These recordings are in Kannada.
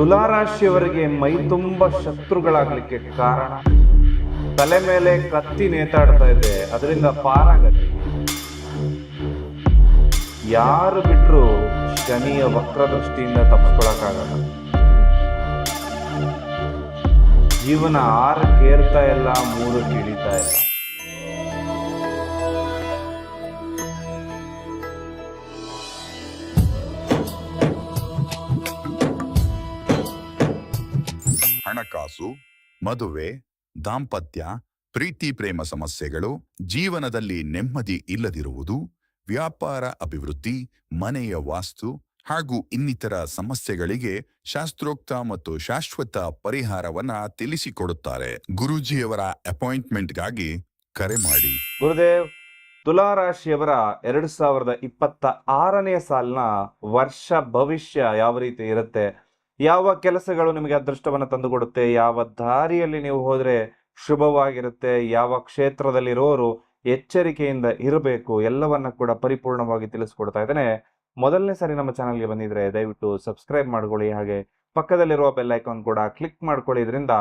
ತುಲಾರಾಶಿಯವರಿಗೆ ಮೈ ತುಂಬ ಶತ್ರುಗಳಾಗ್ಲಿಕ್ಕೆ ಕಾರಣ ತಲೆ ಮೇಲೆ ಕತ್ತಿ ನೇತಾಡ್ತಾ ಇದೆ, ಅದರಿಂದ ಪಾರಾಗತ್ತೆ. ಯಾರು ಬಿಟ್ರು ಶನಿಯ ವಕ್ರದೃಷ್ಟಿಯಿಂದ ತಪ್ಪಿಸ್ಕೊಳಕ್ಕಾಗಲ್ಲ. ಜೀವನ 6ಕ್ಕೆ ಏರ್ತಾ ಇಲ್ಲ, 3ಕ್ಕೆ ಇಳಿತಾ ಇಲ್ಲ. ಹಣಕಾಸು, ಮದುವೆ, ದಾಂಪತ್ಯ, ಪ್ರೀತಿ ಪ್ರೇಮ ಸಮಸ್ಯೆಗಳು, ಜೀವನದಲ್ಲಿ ನೆಮ್ಮದಿ ಇಲ್ಲದಿರುವುದು, ವ್ಯಾಪಾರ ಅಭಿವೃದ್ಧಿ, ಮನೆಯ ವಾಸ್ತು ಹಾಗೂ ಇನ್ನಿತರ ಸಮಸ್ಯೆಗಳಿಗೆ ಶಾಸ್ತ್ರೋಕ್ತ ಮತ್ತು ಶಾಶ್ವತ ಪರಿಹಾರವನ್ನ ತಿಳಿಸಿಕೊಡುತ್ತಾರೆ. ಗುರೂಜಿಯವರ ಅಪಾಯಿಂಟ್ಮೆಂಟ್ಗಾಗಿ ಕರೆ ಮಾಡಿ. ಗುರುದೇವ್, ತುಲಾರಾಶಿಯವರ 2026ನೇ ಸಾಲಿನ ವರ್ಷ ಭವಿಷ್ಯ ಯಾವ ರೀತಿ ಇರುತ್ತೆ, ಯಾವ ಕೆಲಸಗಳು ನಿಮಗೆ ಅದೃಷ್ಟವನ್ನು ತಂದುಕೊಡುತ್ತೆ, ಯಾವ ದಾರಿಯಲ್ಲಿ ನೀವು ಹೋದ್ರೆ ಶುಭವಾಗಿರುತ್ತೆ, ಯಾವ ಕ್ಷೇತ್ರದಲ್ಲಿರೋರು ಎಚ್ಚರಿಕೆಯಿಂದ ಇರಬೇಕು, ಎಲ್ಲವನ್ನ ಕೂಡ ಪರಿಪೂರ್ಣವಾಗಿ ತಿಳಿಸ್ಕೊಡ್ತಾ ಇದ್ದೇನೆ. ಮೊದಲನೇ ಸಾರಿ ನಮ್ಮ ಚಾನಲ್ಗೆ ಬಂದಿದ್ರೆ ದಯವಿಟ್ಟು ಸಬ್ಸ್ಕ್ರೈಬ್ ಮಾಡ್ಕೊಳ್ಳಿ, ಹಾಗೆ ಪಕ್ಕದಲ್ಲಿರುವ ಬೆಲ್ ಐಕಾನ್ ಕೂಡ ಕ್ಲಿಕ್ ಮಾಡ್ಕೊಳ್ಳಿ. ಇದರಿಂದ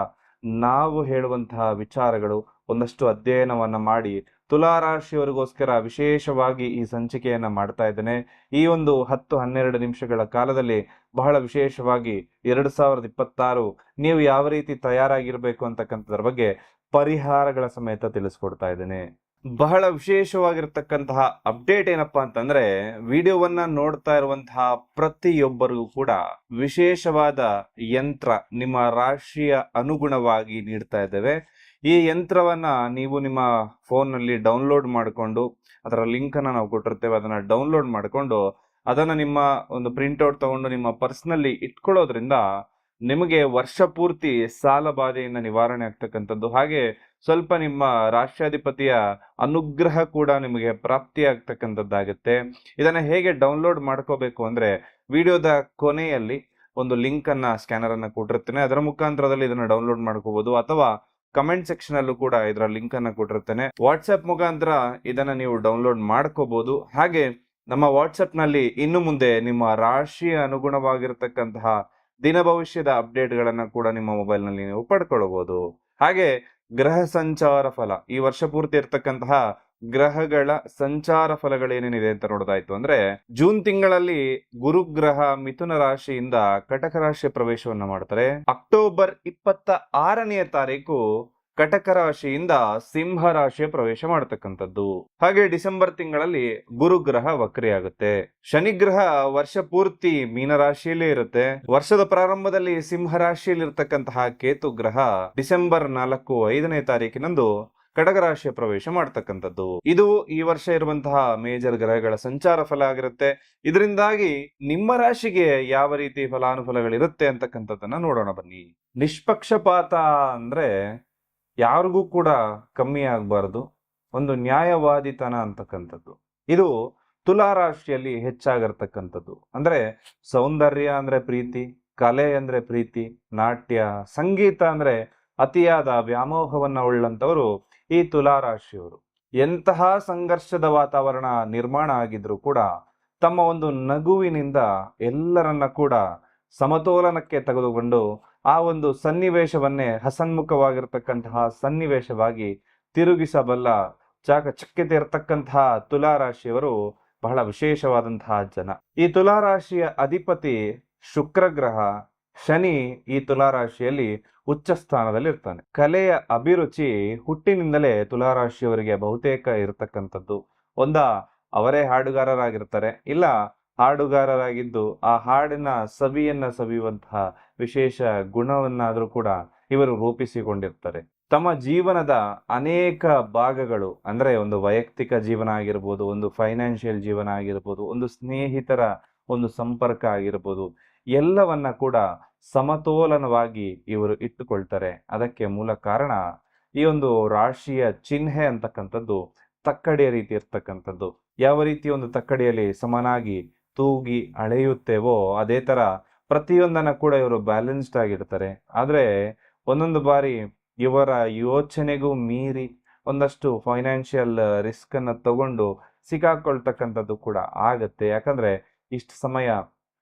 ನಾವು ಹೇಳುವಂತಹ ವಿಚಾರಗಳು ಒಂದಷ್ಟು ಅಧ್ಯಯನವನ್ನ ಮಾಡಿ ತುಲಾರಾಶಿಯವರಿಗೋಸ್ಕರ ವಿಶೇಷವಾಗಿ ಈ ಸಂಚಿಕೆಯನ್ನ ಮಾಡ್ತಾ ಇದ್ದೇನೆ. ಈ ಒಂದು 10-12 ನಿಮಿಷಗಳ ಕಾಲದಲ್ಲಿ ಬಹಳ ವಿಶೇಷವಾಗಿ 2026 ನೀವು ಯಾವ ರೀತಿ ತಯಾರಾಗಿರ್ಬೇಕು ಅಂತಕ್ಕಂಥದ್ರ ಬಗ್ಗೆ ಪರಿಹಾರಗಳ ಸಮೇತ ತಿಳಿಸ್ಕೊಡ್ತಾ ಇದ್ದೇನೆ. ಬಹಳ ವಿಶೇಷವಾಗಿರ್ತಕ್ಕಂತಹ ಅಪ್ಡೇಟ್ ಏನಪ್ಪಾ ಅಂತಂದ್ರೆ, ವಿಡಿಯೋವನ್ನ ನೋಡ್ತಾ ಇರುವಂತಹ ಪ್ರತಿಯೊಬ್ಬರಿಗೂ ಕೂಡ ವಿಶೇಷವಾದ ಯಂತ್ರ ನಿಮ್ಮ ರಾಶಿಯ ಅನುಗುಣವಾಗಿ ನೀಡ್ತಾ ಇದ್ದೇವೆ. ಈ ಯಂತ್ರವನ್ನ ನೀವು ನಿಮ್ಮ ಫೋನ್ನಲ್ಲಿ ಡೌನ್ಲೋಡ್ ಮಾಡಿಕೊಂಡು, ಅದರ ಲಿಂಕ್ ಅನ್ನ ನಾವು ಕೊಟ್ಟಿರ್ತೇವೆ, ಅದನ್ನ ಡೌನ್ಲೋಡ್ ಮಾಡಿಕೊಂಡು ಅದನ್ನ ನಿಮ್ಮ ಒಂದು ಪ್ರಿಂಟ್ಔಟ್ ತಗೊಂಡು ನಿಮ್ಮ ಪರ್ಸ್ನಲ್ಲಿ ಇಟ್ಕೊಳ್ಳೋದ್ರಿಂದ ನಿಮಗೆ ವರ್ಷ ಪೂರ್ತಿ ಸಾಲ ಬಾಧೆಯಿಂದ ನಿವಾರಣೆ ಆಗ್ತಕ್ಕಂಥದ್ದು, ಹಾಗೆ ಸ್ವಲ್ಪ ನಿಮ್ಮ ರಾಷ್ಟ್ರಾಧಿಪತಿಯ ಅನುಗ್ರಹ ಕೂಡ ನಿಮಗೆ ಪ್ರಾಪ್ತಿ ಆಗ್ತಕ್ಕಂಥದ್ದಾಗುತ್ತೆ. ಇದನ್ನ ಹೇಗೆ ಡೌನ್ಲೋಡ್ ಮಾಡ್ಕೋಬೇಕು ಅಂದ್ರೆ, ವಿಡಿಯೋದ ಕೊನೆಯಲ್ಲಿ ಒಂದು ಲಿಂಕ್ ಅನ್ನ ಸ್ಕ್ಯಾನರ್ ಅನ್ನ ಕೊಟ್ಟಿರ್ತೇನೆ, ಅದರ ಮುಖಾಂತರದಲ್ಲಿ ಇದನ್ನ ಡೌನ್ಲೋಡ್ ಮಾಡ್ಕೋಬಹುದು, ಅಥವಾ ಕಮೆಂಟ್ ಸೆಕ್ಷನ್ ಅಲ್ಲೂ ಕೂಡ ಇದರ ಲಿಂಕ್ ಅನ್ನ ಕೊಟ್ಟಿರ್ತೇನೆ. ವಾಟ್ಸ್ಆಪ್ ಮುಖಾಂತರ ಇದನ್ನ ನೀವು ಡೌನ್ಲೋಡ್ ಮಾಡ್ಕೋಬಹುದು. ಹಾಗೆ ನಮ್ಮ ವಾಟ್ಸ್ಆಪ್ ನಲ್ಲಿ ಇನ್ನು ಮುಂದೆ ನಿಮ್ಮ ರಾಶಿಯ ಅನುಗುಣವಾಗಿರ್ತಕ್ಕಂತಹ ದಿನ ಭವಿಷ್ಯದ ಅಪ್ಡೇಟ್ ಗಳನ್ನ ಕೂಡ ನಿಮ್ಮ ಮೊಬೈಲ್ ನಲ್ಲಿ ನೀವು ಪಡ್ಕೊಳ್ಬಹುದು. ಹಾಗೆ ಗ್ರಹ ಸಂಚಾರ ಫಲ, ಈ ವರ್ಷ ಪೂರ್ತಿ ಇರ್ತಕ್ಕಂತಹ ಗ್ರಹಗಳ ಸಂಚಾರ ಫಲಗಳೇನೇನಿದೆ ಅಂತ ನೋಡೋದಾಯ್ತು ಅಂದ್ರೆ, ಜೂನ್ ತಿಂಗಳಲ್ಲಿ ಗುರುಗ್ರಹ ಮಿಥುನ ರಾಶಿಯಿಂದ ಕಟಕ ರಾಶಿಯ ಪ್ರವೇಶವನ್ನ ಮಾಡ್ತಾರೆ. ಅಕ್ಟೋಬರ್ 26ನೇ ತಾರೀಕು ಕಟಕ ರಾಶಿಯಿಂದ ಸಿಂಹ ರಾಶಿಯ ಪ್ರವೇಶ ಮಾಡತಕ್ಕಂಥದ್ದು. ಹಾಗೆ ಡಿಸೆಂಬರ್ ತಿಂಗಳಲ್ಲಿ ಗುರುಗ್ರಹ ವಕ್ರಿಯಾಗುತ್ತೆ. ಶನಿಗ್ರಹ ವರ್ಷ ಪೂರ್ತಿ ಮೀನ ರಾಶಿಯಲ್ಲೇ ಇರುತ್ತೆ. ವರ್ಷದ ಪ್ರಾರಂಭದಲ್ಲಿ ಸಿಂಹ ರಾಶಿಯಲ್ಲಿ ಇರ್ತಕ್ಕಂತಹ ಕೇತು ಗ್ರಹ ಡಿಸೆಂಬರ್ 4-5ನೇ ತಾರೀಕಿನಂದು ಕಟಕ ರಾಶಿಯ ಪ್ರವೇಶ ಮಾಡ್ತಕ್ಕಂಥದ್ದು. ಇದು ಈ ವರ್ಷ ಇರುವಂತಹ ಮೇಜರ್ ಗ್ರಹಗಳ ಸಂಚಾರ ಫಲ ಆಗಿರುತ್ತೆ. ಇದರಿಂದಾಗಿ ನಿಮ್ಮ ರಾಶಿಗೆ ಯಾವ ರೀತಿ ಫಲಾನುಫಲಗಳಿರುತ್ತೆ ಅಂತಕ್ಕಂಥದ್ದನ್ನ ನೋಡೋಣ ಬನ್ನಿ. ನಿಷ್ಪಕ್ಷಪಾತ ಅಂದ್ರೆ ಯಾರಿಗೂ ಕೂಡ ಕಮ್ಮಿ ಆಗ್ಬಾರ್ದು, ಒಂದು ನ್ಯಾಯವಾದಿತನ ಅಂತಕ್ಕಂಥದ್ದು ಇದು ತುಲಾರಾಶಿಯಲ್ಲಿ ಹೆಚ್ಚಾಗಿರ್ತಕ್ಕಂಥದ್ದು. ಅಂದ್ರೆ ಸೌಂದರ್ಯ ಅಂದ್ರೆ ಪ್ರೀತಿ, ಕಲೆ ಅಂದ್ರೆ ಪ್ರೀತಿ, ನಾಟ್ಯ, ಸಂಗೀತ ಅಂದ್ರೆ ಅತಿಯಾದ ವ್ಯಾಮೋಹವನ್ನ ಉಳ್ಳಂತವರು ಈ ತುಲಾರಾಶಿಯವರು. ಎಂತಹ ಸಂಘರ್ಷದ ವಾತಾವರಣ ನಿರ್ಮಾಣ ಆಗಿದ್ರು ಕೂಡ ತಮ್ಮ ಒಂದು ನಗುವಿನಿಂದ ಎಲ್ಲರನ್ನ ಕೂಡ ಸಮತೋಲನಕ್ಕೆ ತೆಗೆದುಕೊಂಡು ಆ ಒಂದು ಸನ್ನಿವೇಶವನ್ನೇ ಹಸನ್ಮುಖವಾಗಿರ್ತಕ್ಕಂತಹ ಸನ್ನಿವೇಶವಾಗಿ ತಿರುಗಿಸಬಲ್ಲ ಚಾಕಚಕ್ಯತೆ ಇರತಕ್ಕಂತಹ ತುಲಾರಾಶಿಯವರು ಬಹಳ ವಿಶೇಷವಾದಂತಹ ಜನ. ಈ ತುಲಾರಾಶಿಯ ಅಧಿಪತಿ ಶುಕ್ರ ಗ್ರಹ, ಶನಿ ಈ ತುಲಾರಾಶಿಯಲ್ಲಿ ಉಚ್ಚ ಸ್ಥಾನದಲ್ಲಿ ಇರ್ತಾನೆ. ಕಲೆಯ ಅಭಿರುಚಿ ಹುಟ್ಟಿನಿಂದಲೇ ತುಲಾರಾಶಿಯವರಿಗೆ ಬಹುತೇಕ ಇರತಕ್ಕಂಥದ್ದು. ಅವರೇ ಹಾಡುಗಾರರಾಗಿರ್ತಾರೆ, ಇಲ್ಲ ಹಾಡುಗಾರರಾಗಿದ್ದು ಆ ಹಾಡಿನ ಸವಿಯನ್ನ ಸವಿಯುವಂತಹ ವಿಶೇಷ ಗುಣವನ್ನಾದ್ರೂ ಕೂಡ ಇವರು ರೂಪಿಸಿಕೊಂಡಿರ್ತಾರೆ. ತಮ್ಮ ಜೀವನದ ಅನೇಕ ಭಾಗಗಳು ಅಂದ್ರೆ ಒಂದು ವೈಯಕ್ತಿಕ ಜೀವನ ಆಗಿರ್ಬೋದು, ಒಂದು ಫೈನಾನ್ಷಿಯಲ್ ಜೀವನ ಆಗಿರ್ಬೋದು, ಒಂದು ಸ್ನೇಹಿತರ ಒಂದು ಸಂಪರ್ಕ ಆಗಿರ್ಬೋದು, ಎಲ್ಲವನ್ನ ಕೂಡ ಸಮತೋಲನವಾಗಿ ಇವರು ಇಟ್ಟುಕೊಳ್ತಾರೆ. ಅದಕ್ಕೆ ಮೂಲ ಕಾರಣ ಈ ಒಂದು ರಾಶಿಯ ಚಿಹ್ನೆ ಅಂತಕ್ಕಂಥದ್ದು ತಕ್ಕಡಿಯ ರೀತಿ ಇರ್ತಕ್ಕಂಥದ್ದು. ಯಾವ ರೀತಿ ಒಂದು ತಕ್ಕಡಿಯಲ್ಲಿ ಸಮನಾಗಿ ತೂಗಿ ಅಳೆಯುತ್ತೇವೋ ಅದೇ ತರ ಪ್ರತಿಯೊಂದನ್ನ ಕೂಡ ಇವರು ಬ್ಯಾಲೆನ್ಸ್ಡ್ ಆಗಿರ್ತಾರೆ. ಆದ್ರೆ ಒಂದೊಂದು ಬಾರಿ ಇವರ ಯೋಚನೆಗೂ ಮೀರಿ ಒಂದಷ್ಟು ಫೈನಾನ್ಷಿಯಲ್ ರಿಸ್ಕ್ ಅನ್ನ ತಗೊಂಡು ಸಿಕ್ಕಾಕೊಳ್ತಕ್ಕಂಥದ್ದು ಕೂಡ ಆಗತ್ತೆ. ಯಾಕಂದ್ರೆ ಇಷ್ಟು ಸಮಯ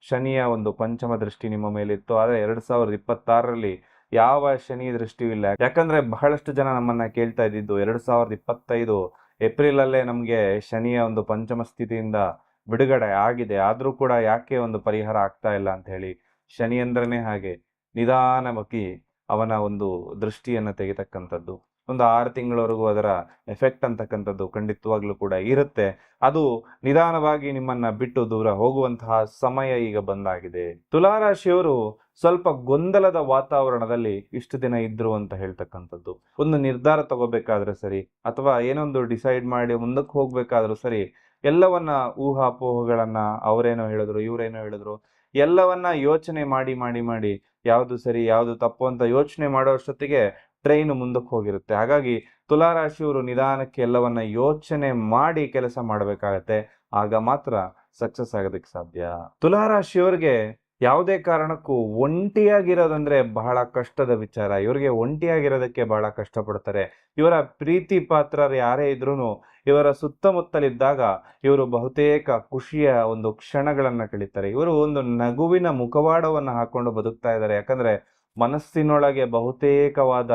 ಶನಿಯ ಒಂದು ಪಂಚಮ ದೃಷ್ಟಿ ನಿಮ್ಮ ಮೇಲಿತ್ತು. ಆದರೆ 2026ರಲ್ಲಿ ಯಾವ ಶನಿ ದೃಷ್ಟಿಯೂ ಇಲ್ಲ. ಯಾಕಂದ್ರೆ ಬಹಳಷ್ಟು ಜನ ನಮ್ಮನ್ನ ಕೇಳ್ತಾ ಇದ್ದಿದ್ದು 2025 ಏಪ್ರಿಲ್ ಅಲ್ಲೇ ನಮ್ಗೆ ಶನಿಯ ಒಂದು ಪಂಚಮ ಸ್ಥಿತಿಯಿಂದ ಬಿಡುಗಡೆ ಆಗಿದೆ, ಆದ್ರೂ ಕೂಡ ಯಾಕೆ ಒಂದು ಪರಿಹಾರ ಆಗ್ತಾ ಇಲ್ಲ ಅಂತ ಹೇಳಿ. ಶನಿ ಅಂದ್ರನೇ ಹಾಗೆ, ನಿಧಾನವಾಗಿ ಅವನ ಒಂದು ದೃಷ್ಟಿಯನ್ನ ತೆಗಿತಕ್ಕಂಥದ್ದು. ಒಂದು 6 ತಿಂಗಳವರೆಗೂ ಅದರ ಎಫೆಕ್ಟ್ ಅಂತಕ್ಕಂಥದ್ದು ಖಂಡಿತವಾಗ್ಲೂ ಕೂಡ ಇರುತ್ತೆ. ಅದು ನಿಧಾನವಾಗಿ ನಿಮ್ಮನ್ನ ಬಿಟ್ಟು ದೂರ ಹೋಗುವಂತಹ ಸಮಯ ಈಗ ಬಂದಾಗಿದೆ. ತುಲಾರಾಶಿಯವರು ಸ್ವಲ್ಪ ಗೊಂದಲದ ವಾತಾವರಣದಲ್ಲಿ ಇಷ್ಟು ದಿನ ಇದ್ರು ಅಂತ ಹೇಳ್ತಕ್ಕಂಥದ್ದು. ಒಂದು ನಿರ್ಧಾರ ತಗೋಬೇಕಾದ್ರೆ ಸರಿ, ಅಥವಾ ಏನೊಂದು ಡಿಸೈಡ್ ಮಾಡಿ ಮುಂದಕ್ಕೆ ಹೋಗ್ಬೇಕಾದ್ರೂ ಸರಿ, ಎಲ್ಲವನ್ನ ಊಹಾಪೋಹಗಳನ್ನ ಅವರೇನೋ ಹೇಳಿದ್ರು ಇವರೇನೋ ಹೇಳಿದ್ರು ಎಲ್ಲವನ್ನ ಯೋಚನೆ ಮಾಡಿ ಮಾಡಿ ಮಾಡಿ ಯಾವುದು ಸರಿ ಯಾವುದು ತಪ್ಪು ಅಂತ ಯೋಚನೆ ಮಾಡೋಷ್ಟೊತ್ತಿಗೆ ಟ್ರೈನ್ ಮುಂದಕ್ಕೆ ಹೋಗಿರುತ್ತೆ. ಹಾಗಾಗಿ ತುಲಾರಾಶಿಯವರು ನಿಧಾನಕ್ಕೆ ಎಲ್ಲವನ್ನ ಯೋಚನೆ ಮಾಡಿ ಕೆಲಸ ಮಾಡಬೇಕಾಗತ್ತೆ. ಆಗ ಮಾತ್ರ ಸಕ್ಸಸ್ ಆಗೋದಕ್ಕೆ ಸಾಧ್ಯ. ತುಲಾರಾಶಿಯವರಿಗೆ ಯಾವುದೇ ಕಾರಣಕ್ಕೂ ಒಂಟಿಯಾಗಿರೋದಂದ್ರೆ ಬಹಳ ಕಷ್ಟದ ವಿಚಾರ. ಇವರಿಗೆ ಒಂಟಿಯಾಗಿರೋದಕ್ಕೆ ಬಹಳ ಕಷ್ಟಪಡ್ತಾರೆ. ಇವರ ಪ್ರೀತಿ ಪಾತ್ರರು ಯಾರೇ ಇದ್ರೂ ಇವರ ಸುತ್ತಮುತ್ತಲಿದ್ದಾಗ ಇವರು ಬಹುತೇಕ ಖುಷಿಯ ಒಂದು ಕ್ಷಣಗಳನ್ನ ಕಳೀತಾರೆ. ಇವರು ಒಂದು ನಗುವಿನ ಮುಖವಾಡವನ್ನು ಹಾಕೊಂಡು ಬದುಕ್ತಾ ಇದ್ದಾರೆ. ಯಾಕಂದ್ರೆ ಮನಸ್ಸಿನೊಳಗೆ ಬಹುತೇಕವಾದ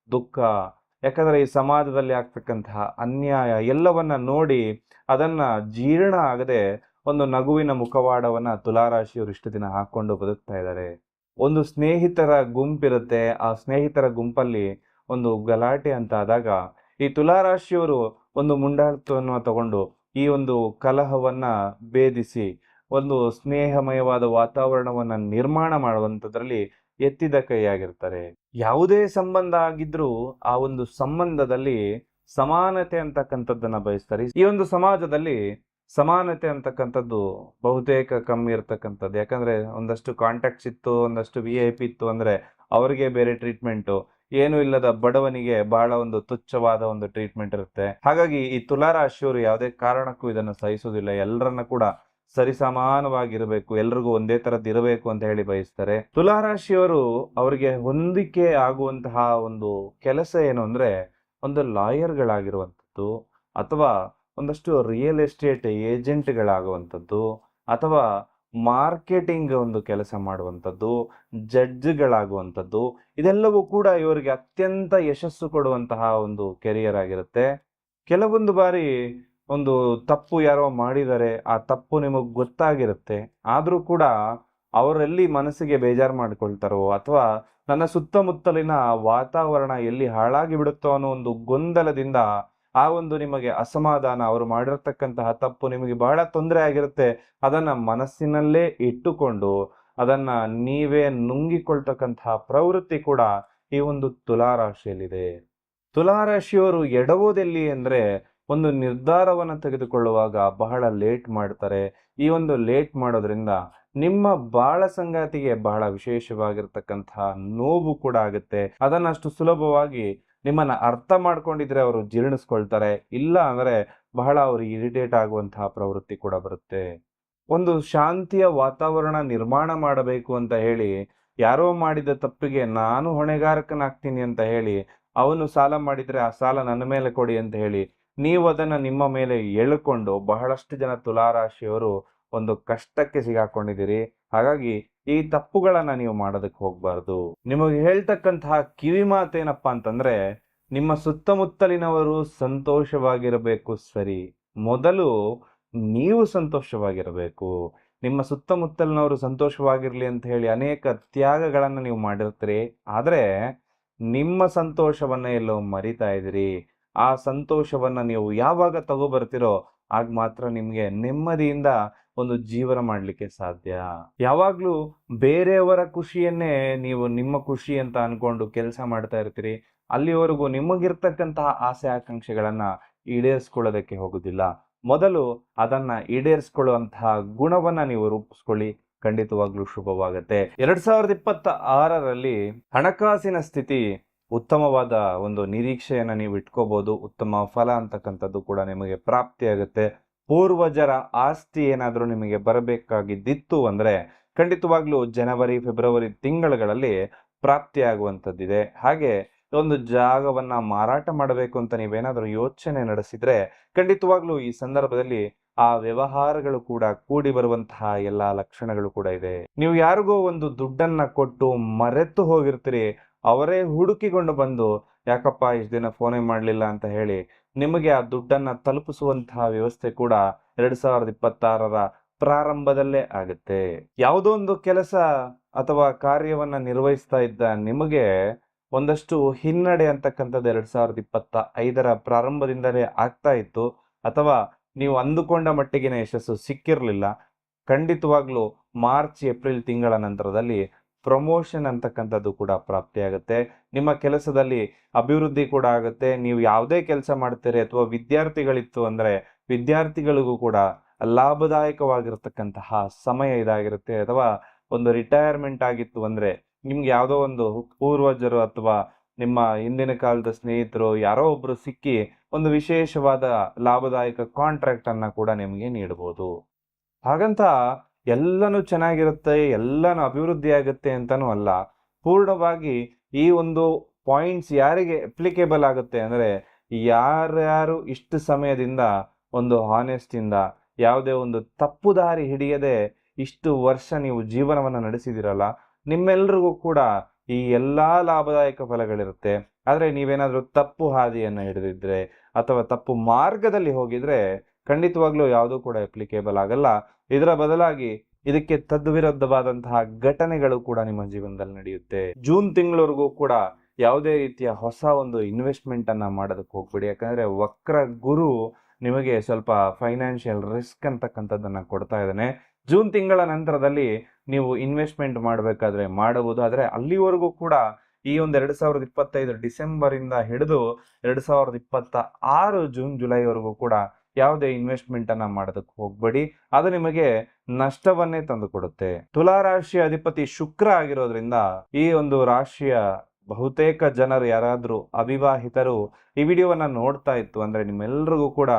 ದುಃಖ, ಯಾಕಂದ್ರೆ ಈ ಸಮಾಜದಲ್ಲಿ ಆಗ್ತಕ್ಕಂತಹ ಅನ್ಯಾಯ ಎಲ್ಲವನ್ನ ನೋಡಿ ಅದನ್ನ ಜೀರ್ಣ ಆಗದೆ ಒಂದು ನಗುವಿನ ಮುಖವಾಡವನ್ನ ತುಲಾರಾಶಿಯವರು ಇಷ್ಟು ದಿನ ಹಾಕೊಂಡು ಬದುಕ್ತಾ ಇದ್ದಾರೆ. ಒಂದು ಸ್ನೇಹಿತರ ಗುಂಪಿರುತ್ತೆ, ಆ ಸ್ನೇಹಿತರ ಗುಂಪಲ್ಲಿ ಒಂದು ಗಲಾಟೆ ಅಂತ ಆದಾಗ ಈ ತುಲಾರಾಶಿಯವರು ಒಂದು ಮುಂದಾಳತ್ವವನ್ನು ತಗೊಂಡು ಈ ಒಂದು ಕಲಹವನ್ನ ಭೇದಿಸಿ ಒಂದು ಸ್ನೇಹಮಯವಾದ ವಾತಾವರಣವನ್ನ ನಿರ್ಮಾಣ ಮಾಡುವಂಥದ್ರಲ್ಲಿ ಎತ್ತಿದ ಕೈಯಾಗಿರ್ತಾರೆ. ಯಾವುದೇ ಸಂಬಂಧ ಆಗಿದ್ರೂ ಆ ಒಂದು ಸಂಬಂಧದಲ್ಲಿ ಸಮಾನತೆ ಅಂತಕ್ಕಂಥದ್ದನ್ನ ಬಯಸ್ತಾರೆ. ಈ ಒಂದು ಸಮಾಜದಲ್ಲಿ ಸಮಾನತೆ ಅಂತಕ್ಕಂಥದ್ದು ಬಹುತೇಕ ಕಮ್ಮಿ ಇರ್ತಕ್ಕಂಥದ್ದು. ಯಾಕಂದ್ರೆ ಒಂದಷ್ಟು ಕಾಂಟ್ಯಾಕ್ಟ್ಸ್ ಇತ್ತು, ಒಂದಷ್ಟು VIP ಇತ್ತು ಅಂದ್ರೆ ಅವ್ರಿಗೆ ಬೇರೆ ಟ್ರೀಟ್ಮೆಂಟು, ಏನು ಇಲ್ಲದ ಬಡವನಿಗೆ ಬಹಳ ಒಂದು ತುಚ್ಛವಾದ ಒಂದು ಟ್ರೀಟ್ಮೆಂಟ್ ಇರುತ್ತೆ. ಹಾಗಾಗಿ ಈ ತುಲಾರಾಶಿಯವರು ಯಾವುದೇ ಕಾರಣಕ್ಕೂ ಇದನ್ನು ಸಹಿಸೋದಿಲ್ಲ. ಎಲ್ಲರನ್ನ ಕೂಡ ಸರಿಸಮಾನವಾಗಿರಬೇಕು, ಎಲ್ರಿಗೂ ಒಂದೇ ತರದ್ದು ಇರಬೇಕು ಅಂತ ಹೇಳಿ ಬಯಸ್ತಾರೆ. ತುಲಾರಾಶಿಯವರು ಅವರಿಗೆ ಹೊಂದಿಕೆ ಆಗುವಂತಹ ಒಂದು ಕೆಲಸ ಏನು ಅಂದ್ರೆ ಒಂದು ಲಾಯರ್ಗಳಾಗಿರುವಂಥದ್ದು, ಅಥವಾ ಒಂದಷ್ಟು ರಿಯಲ್ ಎಸ್ಟೇಟ್ ಏಜೆಂಟ್ಗಳಾಗುವಂಥದ್ದು, ಅಥವಾ ಮಾರ್ಕೆಟಿಂಗ್ ಒಂದು ಕೆಲಸ ಮಾಡುವಂಥದ್ದು, ಜಡ್ಜ್ಗಳಾಗುವಂಥದ್ದು. ಇದೆಲ್ಲವೂ ಕೂಡ ಇವರಿಗೆ ಅತ್ಯಂತ ಯಶಸ್ಸು ಕೊಡುವಂತಹ ಒಂದು ಕೆರಿಯರ್ ಆಗಿರುತ್ತೆ. ಕೆಲವೊಂದು ಬಾರಿ ಒಂದು ತಪ್ಪು ಯಾರೋ ಮಾಡಿದರೆ ಆ ತಪ್ಪು ನಿಮಗೆ ಗೊತ್ತಾಗಿರುತ್ತೆ, ಆದ್ರೂ ಕೂಡ ಅವರೆಲ್ಲಿ ಮನಸ್ಸಿಗೆ ಬೇಜಾರು ಮಾಡ್ಕೊಳ್ತಾರೋ ಅಥವಾ ನನ್ನ ಸುತ್ತಮುತ್ತಲಿನ ವಾತಾವರಣ ಎಲ್ಲಿ ಹಾಳಾಗಿ ಬಿಡುತ್ತೋ ಅನ್ನೋ ಒಂದು ಗೊಂದಲದಿಂದ ಆ ಒಂದು ನಿಮಗೆ ಅಸಮಾಧಾನ, ಅವರು ಮಾಡಿರ್ತಕ್ಕಂತಹ ತಪ್ಪು ನಿಮಗೆ ಬಹಳ ತೊಂದರೆ ಆಗಿರುತ್ತೆ, ಅದನ್ನ ಮನಸ್ಸಿನಲ್ಲೇ ಇಟ್ಟುಕೊಂಡು ಅದನ್ನ ನೀವೇ ನುಂಗಿಕೊಳ್ತಕ್ಕಂತಹ ಪ್ರವೃತ್ತಿ ಕೂಡ ಈ ಒಂದು ತುಲಾರಾಶಿಯಲ್ಲಿದೆ. ತುಲಾರಾಶಿಯವರು ಎಡವುದೆಲ್ಲಿ ಅಂದ್ರೆ ಒಂದು ನಿರ್ಧಾರವನ್ನು ತೆಗೆದುಕೊಳ್ಳುವಾಗ ಬಹಳ ಲೇಟ್ ಮಾಡ್ತಾರೆ. ಈ ಒಂದು ಲೇಟ್ ಮಾಡೋದ್ರಿಂದ ನಿಮ್ಮ ಬಾಳ ಸಂಗಾತಿಗೆ ಬಹಳ ವಿಶೇಷವಾಗಿರ್ತಕ್ಕಂತಹ ನೋವು ಕೂಡ ಆಗುತ್ತೆ. ಅದನ್ನಷ್ಟು ಸುಲಭವಾಗಿ ನಿಮ್ಮನ್ನ ಅರ್ಥ ಮಾಡ್ಕೊಂಡಿದ್ರೆ ಅವರು ಜೀರ್ಣಿಸ್ಕೊಳ್ತಾರೆ, ಇಲ್ಲ ಅಂದ್ರೆ ಬಹಳ ಅವರು ಇರಿಟೇಟ್ ಆಗುವಂತಹ ಪ್ರವೃತ್ತಿ ಕೂಡ ಬರುತ್ತೆ. ಒಂದು ಶಾಂತಿಯ ವಾತಾವರಣ ನಿರ್ಮಾಣ ಮಾಡಬೇಕು ಅಂತ ಹೇಳಿ ಯಾರೋ ಮಾಡಿದ ತಪ್ಪಿಗೆ ನಾನು ಹೊಣೆಗಾರಕನಾಗ್ತೀನಿ ಅಂತ ಹೇಳಿ ಅವನು ಸಾಲ ಮಾಡಿದ್ರೆ ಆ ಸಾಲ ನನ್ನ ಮೇಲೆ ಕೊಡಿ ಅಂತ ಹೇಳಿ ನೀವು ಅದನ್ನ ನಿಮ್ಮ ಮೇಲೆ ಎಳ್ಕೊಂಡು ಬಹಳಷ್ಟು ಜನ ತುಲಾರಾಶಿಯವರು ಒಂದು ಕಷ್ಟಕ್ಕೆ ಸಿಗಾಕೊಂಡಿದ್ದೀರಿ. ಹಾಗಾಗಿ ಈ ತಪ್ಪುಗಳನ್ನ ನೀವು ಮಾಡೋದಕ್ಕೆ ಹೋಗ್ಬಾರ್ದು. ನಿಮಗೆ ಹೇಳ್ತಕ್ಕಂತಹ ಕಿವಿ ಮಾತೇನಪ್ಪಾ ಅಂತಂದ್ರೆ, ನಿಮ್ಮ ಸುತ್ತಮುತ್ತಲಿನವರು ಸಂತೋಷವಾಗಿರಬೇಕು ಸರಿ, ಮೊದಲು ನೀವು ಸಂತೋಷವಾಗಿರಬೇಕು. ನಿಮ್ಮ ಸುತ್ತಮುತ್ತಲಿನವರು ಸಂತೋಷವಾಗಿರ್ಲಿ ಅಂತ ಹೇಳಿ ಅನೇಕ ತ್ಯಾಗಗಳನ್ನ ನೀವು ಮಾಡಿರ್ತೀರಿ, ಆದ್ರೆ ನಿಮ್ಮ ಸಂತೋಷವನ್ನ ಎಲ್ಲೋ ಮರಿತಾ ಇದ್ದೀರಿ. ಆ ಸಂತೋಷವನ್ನ ನೀವು ಯಾವಾಗ ತಗೋಬರ್ತಿರೋ ಆಗ ಮಾತ್ರ ನಿಮ್ಗೆ ನೆಮ್ಮದಿಯಿಂದ ಒಂದು ಜೀವನ ಮಾಡ್ಲಿಕ್ಕೆ ಸಾಧ್ಯ. ಯಾವಾಗ್ಲೂ ಬೇರೆಯವರ ಖುಷಿಯನ್ನೇ ನೀವು ನಿಮ್ಮ ಖುಷಿ ಅಂತ ಅನ್ಕೊಂಡು ಕೆಲಸ ಮಾಡ್ತಾ ಇರ್ತೀರಿ. ಅಲ್ಲಿವರೆಗೂ ನಿಮಗಿರ್ತಕ್ಕಂತಹ ಆಸೆ ಆಕಾಂಕ್ಷೆಗಳನ್ನ ಈಡೇರಿಸ್ಕೊಳ್ಳೋದಕ್ಕೆ ಹೋಗುದಿಲ್ಲ. ಮೊದಲು ಅದನ್ನ ಈಡೇರಿಸ್ಕೊಳ್ಳುವಂತಹ ಗುಣವನ್ನ ನೀವು ರೂಪಿಸ್ಕೊಳ್ಳಿ, ಖಂಡಿತವಾಗ್ಲೂ ಶುಭವಾಗತ್ತೆ. 2026ರಲ್ಲಿ ಹಣಕಾಸಿನ ಸ್ಥಿತಿ ಉತ್ತಮವಾದ ಒಂದು ನಿರೀಕ್ಷೆಯನ್ನ ನೀವು ಇಟ್ಕೋಬಹುದು. ಉತ್ತಮ ಫಲ ಅಂತಕ್ಕಂಥದ್ದು ಕೂಡ ನಿಮಗೆ ಪ್ರಾಪ್ತಿಯಾಗುತ್ತೆ. ಪೂರ್ವಜರ ಆಸ್ತಿ ಏನಾದರೂ ನಿಮಗೆ ಬರಬೇಕಾಗಿದ್ದಿತ್ತು ಅಂದ್ರೆ ಖಂಡಿತವಾಗ್ಲೂ ಜನವರಿ ಫೆಬ್ರವರಿ ತಿಂಗಳುಗಳಲ್ಲಿ ಪ್ರಾಪ್ತಿಯಾಗುವಂಥದ್ದಿದೆ. ಹಾಗೆ ಒಂದು ಜಾಗವನ್ನ ಮಾರಾಟ ಮಾಡಬೇಕು ಅಂತ ನೀವೇನಾದ್ರೂ ಯೋಚನೆ ನಡೆಸಿದ್ರೆ ಖಂಡಿತವಾಗ್ಲೂ ಈ ಸಂದರ್ಭದಲ್ಲಿ ಆ ವ್ಯವಹಾರಗಳು ಕೂಡ ಕೂಡಿ ಬರುವಂತಹ ಎಲ್ಲಾ ಲಕ್ಷಣಗಳು ಕೂಡ ಇದೆ. ನೀವು ಯಾರಿಗೋ ಒಂದು ದುಡ್ಡನ್ನ ಕೊಟ್ಟು ಮರೆತು ಹೋಗಿರ್ತೀರಿ, ಅವರೇ ಹುಡುಕಿಕೊಂಡು ಬಂದು ಯಾಕಪ್ಪ ಇಷ್ಟು ದಿನ ಫೋನೇ ಮಾಡ್ಲಿಲ್ಲ ಅಂತ ಹೇಳಿ ನಿಮಗೆ ಆ ದುಡ್ಡನ್ನ ತಲುಪಿಸುವಂತಹ ವ್ಯವಸ್ಥೆ ಕೂಡ 2026ರ ಪ್ರಾರಂಭದಲ್ಲೇ ಆಗುತ್ತೆ. ಯಾವುದೋ ಒಂದು ಕೆಲಸ ಅಥವಾ ಕಾರ್ಯವನ್ನ ನಿರ್ವಹಿಸ್ತಾ ಇದ್ದ ನಿಮಗೆ ಒಂದಷ್ಟು ಹಿನ್ನಡೆ ಅಂತಕ್ಕಂಥದ್ದು 2025ರ ಪ್ರಾರಂಭದಿಂದಲೇ ಆಗ್ತಾ ಇತ್ತು, ಅಥವಾ ನೀವು ಅಂದುಕೊಂಡ ಮಟ್ಟಿಗಿನ ಯಶಸ್ಸು ಸಿಕ್ಕಿರಲಿಲ್ಲ. ಖಂಡಿತವಾಗ್ಲೂ ಮಾರ್ಚ್ ಏಪ್ರಿಲ್ ತಿಂಗಳ ನಂತರದಲ್ಲಿ ಪ್ರಮೋಷನ್ ಅಂತಕ್ಕಂಥದ್ದು ಕೂಡ ಪ್ರಾಪ್ತಿಯಾಗುತ್ತೆ. ನಿಮ್ಮ ಕೆಲಸದಲ್ಲಿ ಅಭಿವೃದ್ಧಿ ಕೂಡ ಆಗುತ್ತೆ. ನೀವು ಯಾವುದೇ ಕೆಲಸ ಮಾಡ್ತೀರಿ ಅಥವಾ ವಿದ್ಯಾರ್ಥಿಗಳಿತ್ತು ಅಂದ್ರೆ ವಿದ್ಯಾರ್ಥಿಗಳಿಗೂ ಕೂಡ ಲಾಭದಾಯಕವಾಗಿರತಕ್ಕಂತಹ ಸಮಯ ಇದಾಗಿರುತ್ತೆ. ಅಥವಾ ಒಂದು ರಿಟೈರ್ಮೆಂಟ್ ಆಗಿತ್ತು ಅಂದ್ರೆ ನಿಮ್ಗೆ ಯಾವುದೋ ಒಂದು ಪೂರ್ವಜರು ಅಥವಾ ನಿಮ್ಮ ಹಿಂದಿನ ಕಾಲದ ಸ್ನೇಹಿತರು ಯಾರೋ ಒಬ್ರು ಸಿಕ್ಕಿ ಒಂದು ವಿಶೇಷವಾದ ಲಾಭದಾಯಕ ಕಾಂಟ್ರಾಕ್ಟ್ ಅನ್ನ ಕೂಡ ನಿಮಗೆ ನೀಡಬಹುದು. ಹಾಗಂತ ಎಲ್ಲನೂ ಚೆನ್ನಾಗಿರುತ್ತೆ, ಎಲ್ಲನೂ ಅಭಿವೃದ್ಧಿ ಆಗುತ್ತೆ ಅಂತಾನೂ ಅಲ್ಲ. ಪೂರ್ಣವಾಗಿ ಈ ಒಂದು ಪಾಯಿಂಟ್ಸ್ ಯಾರಿಗೆ ಅಪ್ಲಿಕೇಬಲ್ ಆಗುತ್ತೆ ಅಂದ್ರೆ ಯಾರ್ಯಾರು ಇಷ್ಟು ಸಮಯದಿಂದ ಒಂದು ಹಾನೆಸ್ಟ್ ಇಂದ ಯಾವುದೇ ಒಂದು ತಪ್ಪು ದಾರಿ ಹಿಡಿಯದೆ ಇಷ್ಟು ವರ್ಷ ನೀವು ಜೀವನವನ್ನ ನಡೆಸಿದಿರಲ್ಲ, ನಿಮ್ಮೆಲ್ರಿಗೂ ಕೂಡ ಈ ಎಲ್ಲಾ ಲಾಭದಾಯಕ ಫಲಗಳಿರುತ್ತೆ. ಆದ್ರೆ ನೀವೇನಾದ್ರೂ ತಪ್ಪು ಹಾದಿಯನ್ನ ಹಿಡಿದಿದ್ರೆ ಅಥವಾ ತಪ್ಪು ಮಾರ್ಗದಲ್ಲಿ ಹೋಗಿದ್ರೆ ಖಂಡಿತವಾಗ್ಲೂ ಯಾವುದೂ ಕೂಡ ಅಪ್ಲಿಕೇಬಲ್ ಆಗಲ್ಲ. ಇದರ ಬದಲಾಗಿ ಇದಕ್ಕೆ ತದ್ವಿರುದ್ಧವಾದಂತಹ ಘಟನೆಗಳು ಕೂಡ ನಿಮ್ಮ ಜೀವನದಲ್ಲಿ ನಡೆಯುತ್ತೆ. ಜೂನ್ ತಿಂಗಳವರೆಗೂ ಕೂಡ ಯಾವುದೇ ರೀತಿಯ ಹೊಸ ಒಂದು ಇನ್ವೆಸ್ಟ್ಮೆಂಟ್ ಅನ್ನ ಮಾಡೋದಕ್ಕೆ ಹೋಗ್ಬೇಡಿ. ಯಾಕಂದ್ರೆ ವಕ್ರ ಗುರು ನಿಮಗೆ ಸ್ವಲ್ಪ ಫೈನಾನ್ಷಿಯಲ್ ರಿಸ್ಕ್ ಅಂತಕ್ಕಂಥದ್ದನ್ನ ಕೊಡ್ತಾ ಇದ್ದಾನೆ. ಜೂನ್ ತಿಂಗಳ ನಂತರದಲ್ಲಿ ನೀವು ಇನ್ವೆಸ್ಟ್ಮೆಂಟ್ ಮಾಡಬೇಕಾದ್ರೆ ಮಾಡಬಹುದು. ಆದ್ರೆ ಅಲ್ಲಿವರೆಗೂ ಕೂಡ ಈ ಒಂದು 2025 ಡಿಸೆಂಬರ್ ಇಂದ ಹಿಡಿದು 2026 ಜೂನ್ ಜುಲೈವರೆಗೂ ಕೂಡ ಯಾವುದೇ ಇನ್ವೆಸ್ಟ್ಮೆಂಟ್ ಅನ್ನ ಮಾಡೋದಕ್ಕೆ ಹೋಗ್ಬೇಡಿ. ಅದು ನಿಮಗೆ ನಷ್ಟವನ್ನೇ ತಂದು ಕೊಡುತ್ತೆ. ತುಲಾ ರಾಶಿಯ ಅಧಿಪತಿ ಶುಕ್ರ ಆಗಿರೋದ್ರಿಂದ ಈ ಒಂದು ರಾಶಿಯ ಬಹುತೇಕ ಜನರು ಯಾರಾದ್ರೂ ಅವಿವಾಹಿತರು ಈ ವಿಡಿಯೋವನ್ನ ನೋಡ್ತಾ ಇತ್ತು ಅಂದ್ರೆ ನಿಮ್ಮೆಲ್ರಿಗೂ ಕೂಡ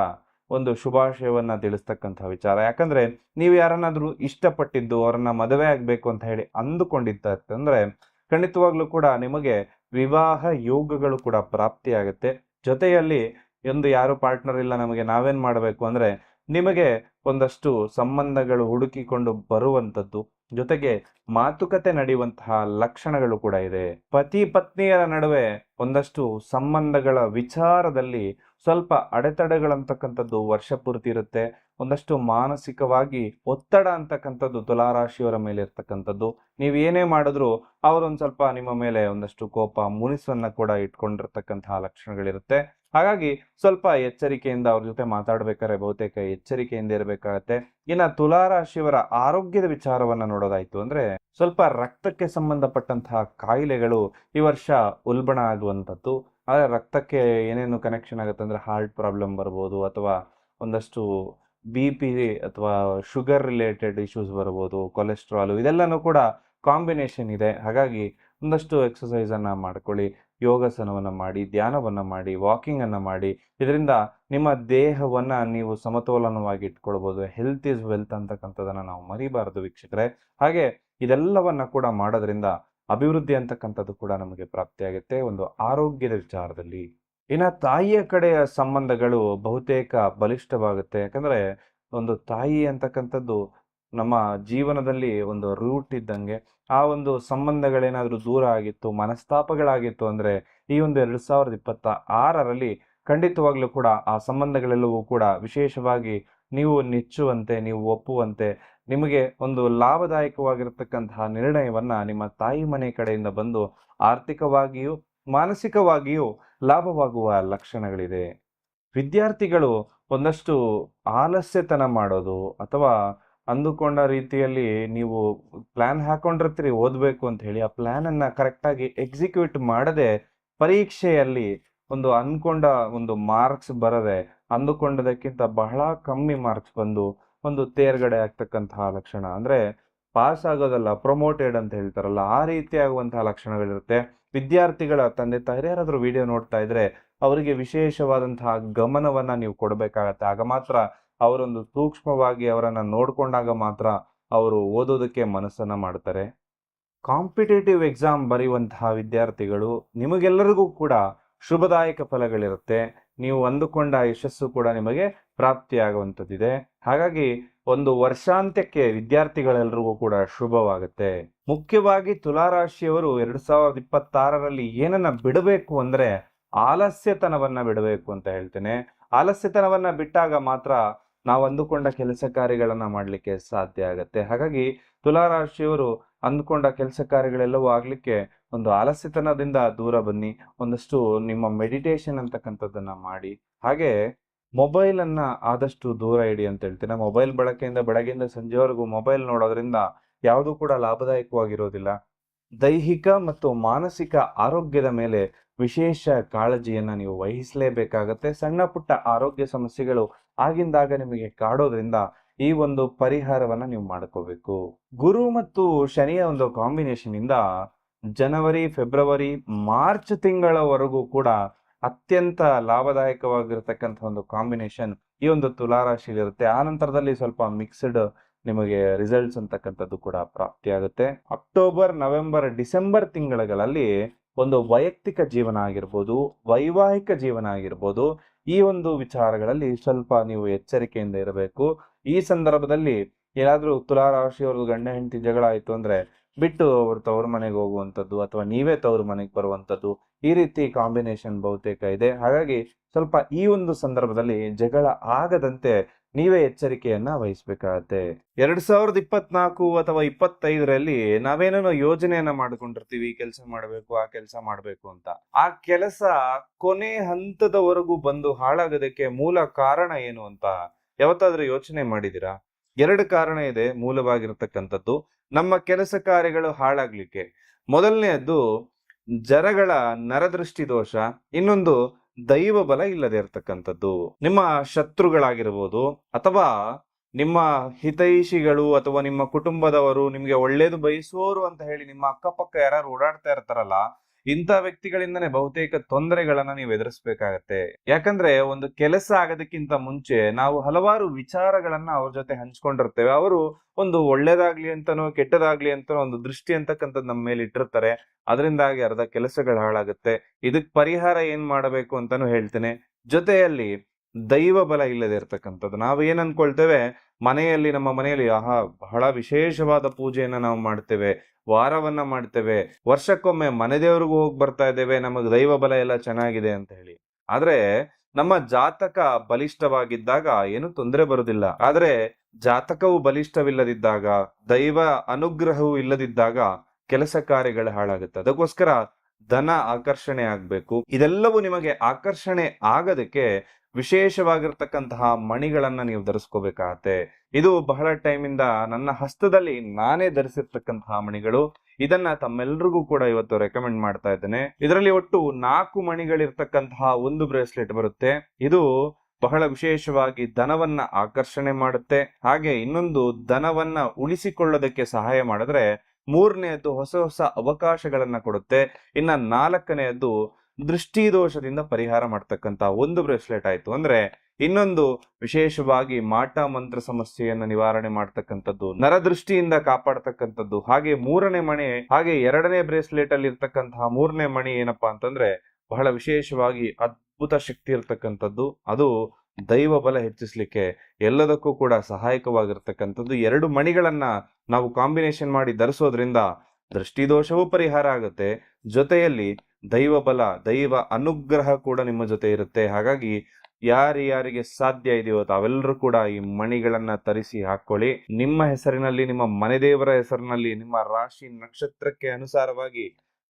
ಒಂದು ಶುಭಾಶಯವನ್ನ ತಿಳಿಸ್ತಕ್ಕಂಥ ವಿಚಾರ. ಯಾಕಂದ್ರೆ ನೀವು ಯಾರನ್ನಾದ್ರೂ ಇಷ್ಟಪಟ್ಟಿದ್ದು ಅವರನ್ನ ಮದುವೆ ಆಗ್ಬೇಕು ಅಂತ ಹೇಳಿ ಅಂದುಕೊಂಡಿತ್ತಂದ್ರೆ ಖಂಡಿತವಾಗ್ಲೂ ಕೂಡ ನಿಮಗೆ ವಿವಾಹ ಯೋಗಗಳು ಕೂಡ ಪ್ರಾಪ್ತಿಯಾಗುತ್ತೆ. ಜೊತೆಯಲ್ಲಿ ಯಾರು ಪಾರ್ಟ್ನರ್ ಇಲ್ಲ ನಮಗೆ, ನಾವೇನ್ ಮಾಡಬೇಕು ಅಂದ್ರೆ ನಿಮಗೆ ಒಂದಷ್ಟು ಸಂಬಂಧಗಳು ಹುಡುಕಿಕೊಂಡು ಬರುವಂತದ್ದು, ಜೊತೆಗೆ ಮಾತುಕತೆ ನಡೆಯುವಂತಹ ಲಕ್ಷಣಗಳು ಕೂಡ ಇದೆ. ಪತಿ ಪತ್ನಿಯರ ನಡುವೆ ಒಂದಷ್ಟು ಸಂಬಂಧಗಳ ವಿಚಾರದಲ್ಲಿ ಸ್ವಲ್ಪ ಅಡೆತಡೆಗಳಂತಕ್ಕಂಥದ್ದು ವರ್ಷ ಪೂರ್ತಿ ಇರುತ್ತೆ. ಒಂದಷ್ಟು ಮಾನಸಿಕವಾಗಿ ಒತ್ತಡ ಅಂತಕ್ಕಂಥದ್ದು ತುಲಾರಾಶಿಯವರ ಮೇಲೆ ಇರ್ತಕ್ಕಂಥದ್ದು. ನೀವು ಏನೇ ಮಾಡಿದ್ರು ಅವರೊಂದ್ ಸ್ವಲ್ಪ ನಿಮ್ಮ ಮೇಲೆ ಒಂದಷ್ಟು ಕೋಪ ಮುನಿಸನ್ನ ಕೂಡ ಇಟ್ಕೊಂಡಿರ್ತಕ್ಕಂತಹ ಲಕ್ಷಣಗಳಿರುತ್ತೆ. ಹಾಗಾಗಿ ಸ್ವಲ್ಪ ಎಚ್ಚರಿಕೆಯಿಂದ ಅವ್ರ ಜೊತೆ ಮಾತಾಡ್ಬೇಕಾದ್ರೆ ಬಹುತೇಕ ಎಚ್ಚರಿಕೆಯಿಂದ ಇರಬೇಕಾಗತ್ತೆ. ಇನ್ನ ತುಲಾರಾಶಿಯವರ ಆರೋಗ್ಯದ ವಿಚಾರವನ್ನ ನೋಡೋದಾಯ್ತು ಅಂದ್ರೆ ಸ್ವಲ್ಪ ರಕ್ತಕ್ಕೆ ಸಂಬಂಧಪಟ್ಟಂತಹ ಕಾಯಿಲೆಗಳು ಈ ವರ್ಷ ಉಲ್ಬಣ ಆಗುವಂಥದ್ದು. ಆದ್ರೆ ರಕ್ತಕ್ಕೆ ಏನೇನು ಕನೆಕ್ಷನ್ ಆಗುತ್ತೆ ಅಂದ್ರೆ ಹಾರ್ಟ್ ಪ್ರಾಬ್ಲಮ್ ಬರ್ಬೋದು, ಅಥವಾ ಒಂದಷ್ಟು BP ಅಥವಾ ಶುಗರ್ ರಿಲೇಟೆಡ್ ಇಶ್ಯೂಸ್ ಬರ್ಬೋದು, ಕೊಲೆಸ್ಟ್ರಾಲ್, ಇದೆಲ್ಲನೂ ಕೂಡ ಕಾಂಬಿನೇಷನ್ ಇದೆ. ಹಾಗಾಗಿ ಒಂದಷ್ಟು ಎಕ್ಸಸೈಸ್ ಅನ್ನ ಮಾಡ್ಕೊಳ್ಳಿ, ಯೋಗಾಸನವನ್ನ ಮಾಡಿ, ಧ್ಯಾನವನ್ನ ಮಾಡಿ, ವಾಕಿಂಗ್ ಅನ್ನ ಮಾಡಿ. ಇದರಿಂದ ನಿಮ್ಮ ದೇಹವನ್ನ ನೀವು ಸಮತೋಲನವಾಗಿ ಇಟ್ಕೊಳ್ಬಹುದು. ಹೆಲ್ತ್ ಇಸ್ ವೆಲ್ತ್ ಅಂತಕ್ಕಂಥದನ್ನ ನಾವು ಮರಿಬಾರದು ವೀಕ್ಷಕರೇ. ಹಾಗೆ ಇದೆಲ್ಲವನ್ನ ಕೂಡ ಮಾಡೋದ್ರಿಂದ ಅಭಿವೃದ್ಧಿ ಅಂತಕ್ಕಂಥದ್ದು ಕೂಡ ನಮಗೆ ಪ್ರಾಪ್ತಿಯಾಗುತ್ತೆ ಒಂದು ಆರೋಗ್ಯದ ವಿಚಾರದಲ್ಲಿ. ಇನ್ನು ತಾಯಿಯ ಕಡೆಯ ಸಂಬಂಧಗಳು ಬಹುತೇಕ ಬಲಿಷ್ಠವಾಗುತ್ತೆ. ಯಾಕಂದ್ರೆ ಒಂದು ತಾಯಿ ಅಂತಕ್ಕಂಥದ್ದು ನಮ್ಮ ಜೀವನದಲ್ಲಿ ಒಂದು ರೂಟ್ ಇದ್ದಂಗೆ. ಆ ಒಂದು ಸಂಬಂಧಗಳೇನಾದ್ರೂ ದೂರ ಆಗಿತ್ತು, ಮನಸ್ತಾಪಗಳಾಗಿತ್ತು ಅಂದ್ರೆ ಈ ಒಂದು 2026ರಲ್ಲಿ ಖಂಡಿತವಾಗ್ಲೂ ಕೂಡ ಆ ಸಂಬಂಧಗಳೆಲ್ಲವೂ ಕೂಡ ವಿಶೇಷವಾಗಿ ನೀವು ನೆಚ್ಚುವಂತೆ, ನೀವು ಒಪ್ಪುವಂತೆ, ನಿಮಗೆ ಒಂದು ಲಾಭದಾಯಕವಾಗಿರತಕ್ಕಂತಹ ನಿರ್ಣಯವನ್ನ ನಿಮ್ಮ ತಾಯಿ ಮನೆ ಕಡೆಯಿಂದ ಬಂದು ಆರ್ಥಿಕವಾಗಿಯೂ ಮಾನಸಿಕವಾಗಿಯೂ ಲಾಭವಾಗುವ ಲಕ್ಷಣಗಳಿದೆ. ವಿದ್ಯಾರ್ಥಿಗಳು ಒಂದಷ್ಟು ಆಲಸ್ಯತನ ಮಾಡೋದು, ಅಥವಾ ಅಂದುಕೊಂಡ ರೀತಿಯಲ್ಲಿ ನೀವು ಪ್ಲಾನ್ ಹಾಕೊಂಡಿರ್ತೀರಿ ಓದ್ಬೇಕು ಅಂತ ಹೇಳಿ, ಆ ಪ್ಲಾನ್ ಅನ್ನ ಕರೆಕ್ಟ್ ಆಗಿ ಎಕ್ಸಿಕ್ಯೂಟ್ ಮಾಡದೆ ಪರೀಕ್ಷೆಯಲ್ಲಿ ಒಂದು ಅನ್ಕೊಂಡ ಒಂದು ಮಾರ್ಕ್ಸ್ ಬರದೆ ಅಂದುಕೊಂಡದಕ್ಕಿಂತ ಬಹಳ ಕಮ್ಮಿ ಮಾರ್ಕ್ಸ್ ಬಂದು ಒಂದು ತೇರ್ಗಡೆ ಆಗ್ತಕ್ಕಂತಹ ಲಕ್ಷಣ, ಅಂದ್ರೆ ಪಾಸ್ ಆಗೋದಲ್ಲ ಪ್ರಮೋಟೆಡ್ ಅಂತ ಹೇಳ್ತಾರಲ್ಲ, ಆ ರೀತಿ ಆಗುವಂತಹ ಲಕ್ಷಣಗಳಿರುತ್ತೆ. ವಿದ್ಯಾರ್ಥಿಗಳ ತಂದೆ ತಾಯಿ ಯಾರಾದ್ರೂ ವಿಡಿಯೋ ನೋಡ್ತಾ ಇದ್ರೆ ಅವರಿಗೆ ವಿಶೇಷವಾದಂತಹ ಗಮನವನ್ನ ನೀವು ಕೊಡಬೇಕಾಗತ್ತೆ. ಆಗ ಮಾತ್ರ ಅವರೊಂದು ಸೂಕ್ಷ್ಮವಾಗಿ ಅವರನ್ನ ನೋಡ್ಕೊಂಡಾಗ ಮಾತ್ರ ಅವರು ಓದೋದಕ್ಕೆ ಮನಸ್ಸನ್ನ ಮಾಡ್ತಾರೆ. ಕಾಂಪಿಟೇಟಿವ್ ಎಕ್ಸಾಮ್ ಬರೆಯುವಂತಹ ವಿದ್ಯಾರ್ಥಿಗಳು, ನಿಮಗೆಲ್ಲರಿಗೂ ಕೂಡ ಶುಭದಾಯಕ ಫಲಗಳಿರುತ್ತೆ. ನೀವು ಅಂದುಕೊಂಡ ಯಶಸ್ಸು ಕೂಡ ನಿಮಗೆ ಪ್ರಾಪ್ತಿಯಾಗುವಂಥದ್ದಿದೆ. ಹಾಗಾಗಿ ಒಂದು ವರ್ಷಾಂತ್ಯಕ್ಕೆ ವಿದ್ಯಾರ್ಥಿಗಳೆಲ್ಲರಿಗೂ ಕೂಡ ಶುಭವಾಗುತ್ತೆ. ಮುಖ್ಯವಾಗಿ ತುಲಾರಾಶಿಯವರು 2026ರಲ್ಲಿ ಏನನ್ನ ಬಿಡಬೇಕು ಅಂದ್ರೆ ಆಲಸ್ಯತನವನ್ನ ಬಿಡಬೇಕು ಅಂತ ಹೇಳ್ತೇನೆ. ಆಲಸ್ಯತನವನ್ನ ಬಿಟ್ಟಾಗ ಮಾತ್ರ ನಾವು ಅಂದುಕೊಂಡ ಕೆಲಸ ಕಾರ್ಯಗಳನ್ನ ಮಾಡ್ಲಿಕ್ಕೆ ಸಾಧ್ಯ ಆಗತ್ತೆ. ಹಾಗಾಗಿ ತುಲಾರಾಶಿಯವರು ಅಂದುಕೊಂಡ ಕೆಲಸ ಕಾರ್ಯಗಳೆಲ್ಲವೂ ಆಗ್ಲಿಕ್ಕೆ ಒಂದು ಆಲಸ್ಯತನದಿಂದ ದೂರ ಬನ್ನಿ. ಒಂದಷ್ಟು ನಿಮ್ಮ ಮೆಡಿಟೇಷನ್ ಅಂತಕ್ಕಂಥದ್ದನ್ನ ಮಾಡಿ. ಹಾಗೆ ಮೊಬೈಲ್ ಅನ್ನ ಆದಷ್ಟು ದೂರ ಇಡಿ ಅಂತ ಹೇಳ್ತೇನೆ. ಮೊಬೈಲ್ ಬಳಕೆಯಿಂದ ಬೆಳಗ್ಗೆಯಿಂದ ಸಂಜೆವರೆಗೂ ಮೊಬೈಲ್ ನೋಡೋದ್ರಿಂದ ಯಾವುದೂ ಕೂಡ ಲಾಭದಾಯಕವಾಗಿರೋದಿಲ್ಲ. ದೈಹಿಕ ಮತ್ತು ಮಾನಸಿಕ ಆರೋಗ್ಯದ ಮೇಲೆ ವಿಶೇಷ ಕಾಳಜಿಯನ್ನ ನೀವು ವಹಿಸಲೇಬೇಕಾಗತ್ತೆ. ಸಣ್ಣ ಪುಟ್ಟ ಆರೋಗ್ಯ ಸಮಸ್ಯೆಗಳು ಆಗಿಂದಾಗ ನಿಮಗೆ ಕಾಡೋದ್ರಿಂದ ಈ ಒಂದು ಪರಿಹಾರವನ್ನ ನೀವು ಮಾಡ್ಕೋಬೇಕು. ಗುರು ಮತ್ತು ಶನಿಯ ಒಂದು ಕಾಂಬಿನೇಷನ್ ಇಂದ ಜನವರಿ, ಫೆಬ್ರವರಿ, ಮಾರ್ಚ್ ತಿಂಗಳವರೆಗೂ ಕೂಡ ಅತ್ಯಂತ ಲಾಭದಾಯಕವಾಗಿರತಕ್ಕಂಥ ಒಂದು ಕಾಂಬಿನೇಷನ್ ಈ ಒಂದು ತುಲಾರಾಶಿಯಲ್ಲಿ ಇರುತ್ತೆ. ಆ ನಂತರದಲ್ಲಿ ಸ್ವಲ್ಪ ಮಿಕ್ಸ್ಡ್ ನಿಮಗೆ ರಿಸಲ್ಟ್ಸ್ ಅಂತಕ್ಕಂಥದ್ದು ಕೂಡ ಪ್ರಾಪ್ತಿಯಾಗುತ್ತೆ. ಅಕ್ಟೋಬರ್, ನವೆಂಬರ್, ಡಿಸೆಂಬರ್ ತಿಂಗಳಲ್ಲಿ ಒಂದು ವೈಯಕ್ತಿಕ ಜೀವನ ಆಗಿರ್ಬೋದು, ವೈವಾಹಿಕ ಜೀವನ ಆಗಿರ್ಬೋದು, ಈ ಒಂದು ವಿಚಾರಗಳಲ್ಲಿ ಸ್ವಲ್ಪ ನೀವು ಎಚ್ಚರಿಕೆಯಿಂದ ಇರಬೇಕು. ಈ ಸಂದರ್ಭದಲ್ಲಿ ಏನಾದ್ರೂ ತುಲಾರಾಶಿಯವ್ರದ್ದು ಗಂಡ ಹೆಂಡತಿ ಜಗಳ ಆಯ್ತು ಅಂದ್ರೆ ಬಿಟ್ಟು ಅವ್ರ ತವ್ರ ಮನೆಗೆ ಹೋಗುವಂಥದ್ದು ಅಥವಾ ನೀವೇ ತವ್ರ ಮನೆಗೆ ಬರುವಂಥದ್ದು, ಈ ರೀತಿ ಕಾಂಬಿನೇಷನ್ ಬಹುತೇಕ ಇದೆ. ಹಾಗಾಗಿ ಸ್ವಲ್ಪ ಈ ಒಂದು ಸಂದರ್ಭದಲ್ಲಿ ಜಗಳ ಆಗದಂತೆ ನೀವೇ ಎಚ್ಚರಿಕೆಯನ್ನ ವಹಿಸ್ಬೇಕಾಗತ್ತೆ. 2024 ಅಥವಾ 25ರಲ್ಲಿ ನಾವೇನೋ ಯೋಜನೆಯನ್ನ ಮಾಡ್ಕೊಂಡಿರ್ತೀವಿ, ಈ ಕೆಲಸ ಮಾಡ್ಬೇಕು, ಆ ಕೆಲಸ ಮಾಡ್ಬೇಕು ಅಂತ. ಆ ಕೆಲಸ ಕೊನೆ ಹಂತದವರೆಗೂ ಬಂದು ಹಾಳಾಗೋದಕ್ಕೆ ಮೂಲ ಕಾರಣ ಏನು ಅಂತ ಯಾವತ್ತಾದ್ರೂ ಯೋಚನೆ ಮಾಡಿದಿರಾ? 2 ಕಾರಣ ಇದೆ ಮೂಲವಾಗಿರ್ತಕ್ಕಂಥದ್ದು ನಮ್ಮ ಕೆಲಸ ಕಾರ್ಯಗಳು ಹಾಳಾಗ್ಲಿಕ್ಕೆ. ಮೊದಲನೆಯದ್ದು ಜರಗಳ ನರದೃಷ್ಟಿ ದೋಷ, ಇನ್ನೊಂದು ದೈವ ಬಲ ಇಲ್ಲದೆ ಇರತಕ್ಕಂಥದ್ದು. ನಿಮ್ಮ ಶತ್ರುಗಳಾಗಿರ್ಬೋದು ಅಥವಾ ನಿಮ್ಮ ಹಿತೈಷಿಗಳು ಅಥವಾ ನಿಮ್ಮ ಕುಟುಂಬದವರು, ನಿಮ್ಗೆ ಒಳ್ಳೇದು ಬಯಸುವವರು ಅಂತ ಹೇಳಿ ನಿಮ್ಮ ಅಕ್ಕಪಕ್ಕ ಯಾರು ಓಡಾಡ್ತಾ ಇರ್ತಾರಲ್ಲ, ಇಂಥ ವ್ಯಕ್ತಿಗಳಿಂದನೇ ಬಹುತೇಕ ತೊಂದರೆಗಳನ್ನ ನೀವು ಎದುರಿಸ್ಬೇಕಾಗತ್ತೆ. ಯಾಕಂದ್ರೆ ಒಂದು ಕೆಲಸ ಆಗೋದಕ್ಕಿಂತ ಮುಂಚೆ ನಾವು ಹಲವಾರು ವಿಚಾರಗಳನ್ನ ಅವ್ರ ಜೊತೆ ಹಂಚ್ಕೊಂಡಿರ್ತೇವೆ. ಅವರು ಒಂದು ಒಳ್ಳೇದಾಗ್ಲಿ ಅಂತನೋ ಕೆಟ್ಟದಾಗ್ಲಿ ಅಂತನೋ ಒಂದು ದೃಷ್ಟಿ ಅಂತಕ್ಕಂಥದ್ದು ನಮ್ಮ ಮೇಲೆ ಇಟ್ಟಿರ್ತಾರೆ. ಅದರಿಂದಾಗಿ ಅರ್ಧ ಕೆಲಸಗಳು ಹಾಳಾಗುತ್ತೆ. ಇದಕ್ ಪರಿಹಾರ ಏನ್ ಮಾಡಬೇಕು ಅಂತಾನು ಹೇಳ್ತೇನೆ. ಜೊತೆಯಲ್ಲಿ ದೈವ ಬಲ ಇಲ್ಲದೆ ಇರ್ತಕ್ಕಂಥದ್ದು. ನಾವು ಏನ್ ಅನ್ಕೊಳ್ತೇವೆ, ನಮ್ಮ ಮನೆಯಲ್ಲಿ ಬಹಳ ವಿಶೇಷವಾದ ಪೂಜೆಯನ್ನ ನಾವು ಮಾಡ್ತೇವೆ, ವಾರವನ್ನ ಮಾಡ್ತೇವೆ, ವರ್ಷಕ್ಕೊಮ್ಮೆ ಮನೆ ದೇವ್ರಿಗೂ ಹೋಗಿ ಬರ್ತಾ ಇದ್ದೇವೆ, ನಮಗ್ ದೈವ ಬಲ ಎಲ್ಲ ಚೆನ್ನಾಗಿದೆ ಅಂತ ಹೇಳಿ. ಆದ್ರೆ ನಮ್ಮ ಜಾತಕ ಬಲಿಷ್ಠವಾಗಿದ್ದಾಗ ಏನು ತೊಂದರೆ ಬರುದಿಲ್ಲ. ಆದ್ರೆ ಜಾತಕವು ಬಲಿಷ್ಠವಿಲ್ಲದಿದ್ದಾಗ, ದೈವ ಅನುಗ್ರಹವು ಇಲ್ಲದಿದ್ದಾಗ ಕೆಲಸ ಕಾರ್ಯಗಳು ಹಾಳಾಗುತ್ತೆ. ಅದಕ್ಕೋಸ್ಕರ ಧನ ಆಕರ್ಷಣೆ ಆಗ್ಬೇಕು. ಇದೆಲ್ಲವೂ ನಿಮಗೆ ಆಕರ್ಷಣೆ ಆಗೋದಕ್ಕೆ ವಿಶೇಷವಾಗಿರ್ತಕ್ಕಂತಹ ಮಣಿಗಳನ್ನ ನೀವು ಧರಿಸ್ಕೋಬೇಕಾಗತ್ತೆ. ಇದು ಬಹಳ ಟೈಮಿಂದ ನನ್ನ ಹಸ್ತದಲ್ಲಿ ನಾನೇ ಧರಿಸಿರ್ತಕ್ಕಂತಹ ಮಣಿಗಳು. ಇದನ್ನ ತಮ್ಮೆಲ್ರಿಗೂ ಕೂಡ ಇವತ್ತು ರೆಕಮೆಂಡ್ ಮಾಡ್ತಾ ಇದ್ದೇನೆ. ಇದರಲ್ಲಿ ಒಟ್ಟು 4 ಮಣಿಗಳಿರ್ತಕ್ಕಂತಹ ಒಂದು ಬ್ರೇಸ್ಲೆಟ್ ಬರುತ್ತೆ. ಇದು ಬಹಳ ವಿಶೇಷವಾಗಿ ಧನವನ್ನ ಆಕರ್ಷಣೆ ಮಾಡುತ್ತೆ. ಹಾಗೆ ಇನ್ನೊಂದು ಧನವನ್ನ ಉಳಿಸಿಕೊಳ್ಳೋದಕ್ಕೆ ಸಹಾಯ ಮಾಡಿದ್ರೆ, 3ನೇದ್ದು ಹೊಸ ಹೊಸ ಅವಕಾಶಗಳನ್ನ ಕೊಡುತ್ತೆ. ಇನ್ನ 4ನೇದ್ದು ದೃಷ್ಟಿ ದೋಷದಿಂದ ಪರಿಹಾರ ಮಾಡ್ತಕ್ಕಂತ ಒಂದು ಬ್ರೇಸ್ಲೆಟ್ ಆಯ್ತು. ಅಂದ್ರೆ ಇನ್ನೊಂದು ವಿಶೇಷವಾಗಿ ಮಾಟ ಮಂತ್ರ ಸಮಸ್ಯೆಯನ್ನ ನಿವಾರಣೆ ಮಾಡ್ತಕ್ಕಂಥದ್ದು, ನರದೃಷ್ಟಿಯಿಂದ ಕಾಪಾಡ್ತಕ್ಕಂಥದ್ದು. ಹಾಗೆ 3ನೇ ಮಣಿ, ಹಾಗೆ 2ನೇ ಬ್ರೇಸ್ಲೆಟ್ ಅಲ್ಲಿ ಇರ್ತಕ್ಕಂತಹ 3ನೇ ಮಣಿ ಏನಪ್ಪಾ ಅಂತಂದ್ರೆ ಬಹಳ ವಿಶೇಷವಾಗಿ ಅದ್ಭುತ ಶಕ್ತಿ ಇರ್ತಕ್ಕಂಥದ್ದು. ಅದು ದೈವ ಬಲ ಹೆಚ್ಚಿಸ್ಲಿಕ್ಕೆ ಎಲ್ಲದಕ್ಕೂ ಕೂಡ ಸಹಾಯಕವಾಗಿರ್ತಕ್ಕಂಥದ್ದು. 2 ಮಣಿಗಳನ್ನ ನಾವು ಕಾಂಬಿನೇಷನ್ ಮಾಡಿ ಧರಿಸೋದ್ರಿಂದ ದೃಷ್ಟಿ ದೋಷವೂ ಪರಿಹಾರ ಆಗುತ್ತೆ, ಜೊತೆಯಲ್ಲಿ ದೈವ ಬಲ, ದೈವ ಅನುಗ್ರಹ ಕೂಡ ನಿಮ್ಮ ಜೊತೆ ಇರುತ್ತೆ. ಹಾಗಾಗಿ ಯಾರಿಗೆ ಸಾಧ್ಯ ಇದೆಯೋ ತಾವೆಲ್ಲರೂ ಕೂಡ ಈ ಮಣಿಗಳನ್ನ ತರಿಸಿ ಹಾಕೊಳ್ಳಿ. ನಿಮ್ಮ ಹೆಸರಿನಲ್ಲಿ, ನಿಮ್ಮ ಮನೆ ದೇವರ ಹೆಸರಿನಲ್ಲಿ, ನಿಮ್ಮ ರಾಶಿ ನಕ್ಷತ್ರಕ್ಕೆ ಅನುಸಾರವಾಗಿ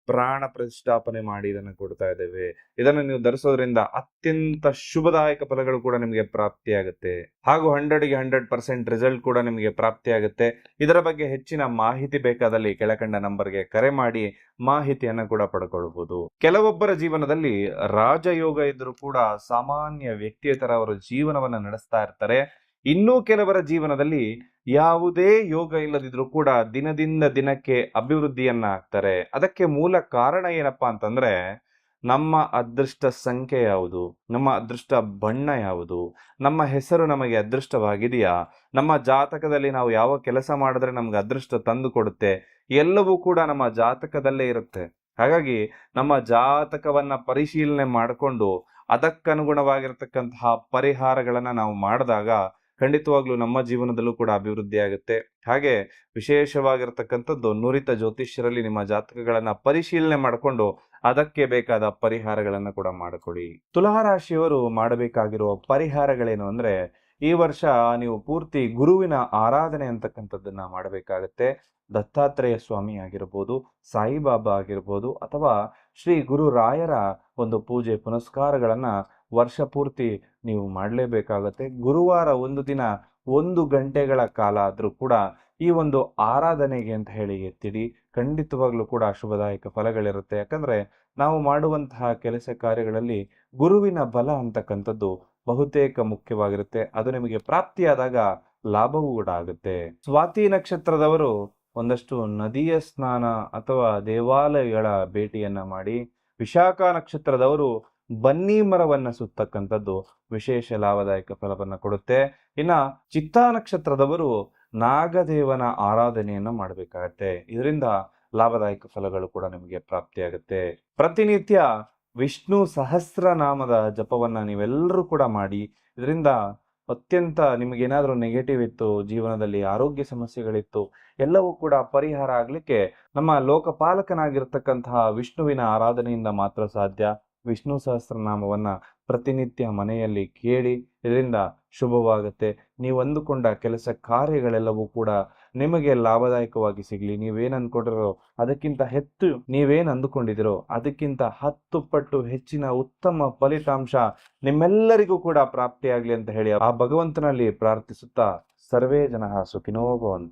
ಪ್ರಾಣ ಪ್ರತಿಷ್ಠಾಪನೆ ಮಾಡಿ ಇದನ್ನು ಕೊಡ್ತಾ ಇದ್ದೇವೆ. ಇದನ್ನು ನೀವು ಧರಿಸೋದ್ರಿಂದ ಅತ್ಯಂತ ಶುಭದಾಯಕ ಫಲಗಳು ಕೂಡ ನಿಮಗೆ ಪ್ರಾಪ್ತಿಯಾಗುತ್ತೆ. ಹಾಗೂ 100ಗೆ 100% ರಿಸಲ್ಟ್ ಕೂಡ ನಿಮಗೆ ಪ್ರಾಪ್ತಿಯಾಗುತ್ತೆ. ಇದರ ಬಗ್ಗೆ ಹೆಚ್ಚಿನ ಮಾಹಿತಿ ಬೇಕಾದಲ್ಲಿ ಕೆಳಕಂಡ ನಂಬರ್ಗೆ ಕರೆ ಮಾಡಿ ಮಾಹಿತಿಯನ್ನ ಕೂಡ ಪಡ್ಕೊಳ್ಬಹುದು. ಕೆಲವೊಬ್ಬರ ಜೀವನದಲ್ಲಿ ರಾಜಯೋಗ ಇದ್ರೂ ಕೂಡ ಸಾಮಾನ್ಯ ವ್ಯಕ್ತಿಯ ತರ ಅವರು ಜೀವನವನ್ನ ನಡೆಸ್ತಾ ಇರ್ತಾರೆ. ಇನ್ನೂ ಕೆಲವರ ಜೀವನದಲ್ಲಿ ಯಾವುದೇ ಯೋಗ ಇಲ್ಲದಿದ್ರೂ ಕೂಡ ದಿನದಿಂದ ದಿನಕ್ಕೆ ಅಭಿವೃದ್ಧಿಯನ್ನ ಆಗ್ತಾರೆ. ಅದಕ್ಕೆ ಮೂಲ ಕಾರಣ ಏನಪ್ಪಾ ಅಂತಂದ್ರೆ, ನಮ್ಮ ಅದೃಷ್ಟ ಸಂಖ್ಯೆ ಯಾವುದು, ನಮ್ಮ ಅದೃಷ್ಟ ಬಣ್ಣ ಯಾವುದು, ನಮ್ಮ ಹೆಸರು ನಮಗೆ ಅದೃಷ್ಟವಾಗಿದೆಯಾ, ನಮ್ಮ ಜಾತಕದಲ್ಲಿ ನಾವು ಯಾವ ಕೆಲಸ ಮಾಡಿದ್ರೆ ನಮ್ಗೆ ಅದೃಷ್ಟ ತಂದು ಕೊಡುತ್ತೆ, ಎಲ್ಲವೂ ಕೂಡ ನಮ್ಮ ಜಾತಕದಲ್ಲೇ ಇರುತ್ತೆ. ಹಾಗಾಗಿ ನಮ್ಮ ಜಾತಕವನ್ನ ಪರಿಶೀಲನೆ ಮಾಡಿಕೊಂಡು ಅದಕ್ಕನುಗುಣವಾಗಿರ್ತಕ್ಕಂತಹ ಪರಿಹಾರಗಳನ್ನ ನಾವು ಮಾಡಿದಾಗ ಖಂಡಿತವಾಗ್ಲೂ ನಮ್ಮ ಜೀವನದಲ್ಲೂ ಕೂಡ ಅಭಿವೃದ್ಧಿ ಆಗುತ್ತೆ. ಹಾಗೆ ವಿಶೇಷವಾಗಿರ್ತಕ್ಕಂಥದ್ದು ನುರಿತ ಜ್ಯೋತಿಷ್ಯರಲ್ಲಿ ನಿಮ್ಮ ಜಾತಕಗಳನ್ನ ಪರಿಶೀಲನೆ ಮಾಡಿಕೊಂಡು ಅದಕ್ಕೆ ಬೇಕಾದ ಪರಿಹಾರಗಳನ್ನ ಕೂಡ ಮಾಡಿಕೊಡಿ. ತುಲಾರಾಶಿಯವರು ಮಾಡಬೇಕಾಗಿರುವ ಪರಿಹಾರಗಳೇನು ಅಂದ್ರೆ, ಈ ವರ್ಷ ನೀವು ಪೂರ್ತಿ ಗುರುವಿನ ಆರಾಧನೆ ಅಂತಕ್ಕಂಥದ್ದನ್ನ ಮಾಡಬೇಕಾಗತ್ತೆ. ದತ್ತಾತ್ರೇಯ ಸ್ವಾಮಿ ಆಗಿರ್ಬೋದು, ಸಾಯಿಬಾಬಾ ಆಗಿರ್ಬೋದು, ಅಥವಾ ಶ್ರೀ ಗುರು ರಾಯರ ಒಂದು ಪೂಜೆ ಪುನಸ್ಕಾರಗಳನ್ನ ವರ್ಷ ಪೂರ್ತಿ ನೀವು ಮಾಡಲೇಬೇಕಾಗತ್ತೆ. ಗುರುವಾರ ಒಂದು ದಿನ 1 ಗಂಟೆಗಳ ಕಾಲ ಆದ್ರೂ ಕೂಡ ಈ ಒಂದು ಆರಾಧನೆಗೆ ಅಂತ ಹೇಳಿ ಎತ್ತಿಡಿ. ಖಂಡಿತವಾಗ್ಲೂ ಕೂಡ ಶುಭದಾಯಕ ಫಲಗಳಿರುತ್ತೆ. ಯಾಕಂದ್ರೆ ನಾವು ಮಾಡುವಂತಹ ಕೆಲಸ ಕಾರ್ಯಗಳಲ್ಲಿ ಗುರುವಿನ ಬಲ ಅಂತಕ್ಕಂಥದ್ದು ಬಹುತೇಕ ಮುಖ್ಯವಾಗಿರುತ್ತೆ. ಅದು ನಿಮಗೆ ಪ್ರಾಪ್ತಿಯಾದಾಗ ಲಾಭವೂ ಕೂಡ ಆಗುತ್ತೆ. ಸ್ವಾತಿ ನಕ್ಷತ್ರದವರು ಒಂದಷ್ಟು ನದಿಯ ಸ್ನಾನ ಅಥವಾ ದೇವಾಲಯಗಳ ಭೇಟಿಯನ್ನ ಮಾಡಿ. ವಿಶಾಖ ನಕ್ಷತ್ರದವರು ಬನ್ನಿ ಮರವನ್ನ ಸುತ್ತಕ್ಕಂಥದ್ದು ವಿಶೇಷ ಲಾಭದಾಯಕ ಫಲವನ್ನ ಕೊಡುತ್ತೆ. ಇನ್ನ ಚಿತ್ತಾ ನಕ್ಷತ್ರದವರು ನಾಗದೇವನ ಆರಾಧನೆಯನ್ನ ಮಾಡಬೇಕಾಗತ್ತೆ. ಇದರಿಂದ ಲಾಭದಾಯಕ ಫಲಗಳು ಕೂಡ ನಿಮಗೆ ಪ್ರಾಪ್ತಿಯಾಗುತ್ತೆ. ಪ್ರತಿನಿತ್ಯ ವಿಷ್ಣು ಸಹಸ್ರನಾಮದ ಜಪವನ್ನ ನೀವೆಲ್ಲರೂ ಕೂಡ ಮಾಡಿ. ಇದರಿಂದ ಅತ್ಯಂತ ನಿಮಗೇನಾದ್ರೂ ನೆಗೆಟಿವ್ ಇತ್ತು, ಜೀವನದಲ್ಲಿ ಆರೋಗ್ಯ ಸಮಸ್ಯೆಗಳಿತ್ತು, ಎಲ್ಲವೂ ಕೂಡ ಪರಿಹಾರ ಆಗ್ಲಿಕ್ಕೆ ನಮ್ಮ ಲೋಕಪಾಲಕನಾಗಿರ್ತಕ್ಕಂತಹ ವಿಷ್ಣುವಿನ ಆರಾಧನೆಯಿಂದ ಮಾತ್ರ ಸಾಧ್ಯ. ವಿಷ್ಣು ಸಹಸ್ರನಾಮವನ್ನ ಪ್ರತಿನಿತ್ಯ ಮನೆಯಲ್ಲಿ ಕೇಳಿ. ಇದರಿಂದ ಶುಭವಾಗುತ್ತೆ. ನೀವು ಅಂದುಕೊಂಡ ಕೆಲಸ ಕಾರ್ಯಗಳೆಲ್ಲವೂ ಕೂಡ ನಿಮಗೆ ಲಾಭದಾಯಕವಾಗಿ ಸಿಗಲಿ. ನೀವೇನು ಅಂದ್ಕೊಂಡಿರೋ ಅದಕ್ಕಿಂತ ಹೆಚ್ಚು, ನೀವೇನು ಅಂದುಕೊಂಡಿದಿರೋ ಅದಕ್ಕಿಂತ 10 ಪಟ್ಟು ಹೆಚ್ಚಿನ ಉತ್ತಮ ಫಲಿತಾಂಶ ನಿಮ್ಮೆಲ್ಲರಿಗೂ ಕೂಡ ಪ್ರಾಪ್ತಿಯಾಗ್ಲಿ ಅಂತ ಹೇಳಿ ಆ ಭಗವಂತನಲ್ಲಿ ಪ್ರಾರ್ಥಿಸುತ್ತಾ ಸರ್ವೇ ಜನಃ ಸುಖಿನೋ ಭವಂತು.